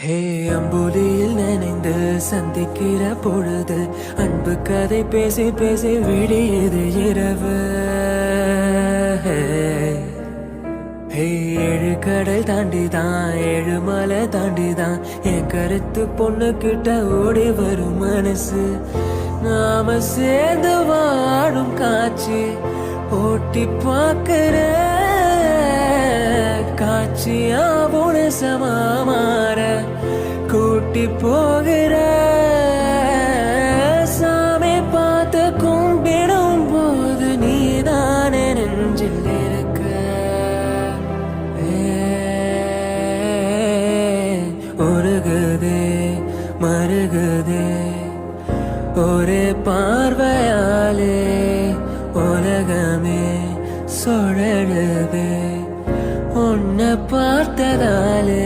ஹே அம்புலியில் நினைந்து சந்திக்கிற பொழுது அன்பு கதை பேசி பேசி விடியது இரவு. ஹே ஏழு கடல் தாண்டிதான் ஏழு மலை தாண்டிதான் என் கருத்து பொண்ணு கிட்ட ஓடி வரும் மனசு. நாம சேர்ந்து வாழும் காட்சி ஓட்டி பார்க்கிற காட்சியா புனசமா மாற கூட்டி போகிற சாமி பார்த்து கும்பிடும் போது நீதானே நெஞ்சில் இருக்க. உருகுதே மருகுதே ஒரே பார்வையாலே உலகமே சுழலுதே உன்னை பார்த்ததாலே.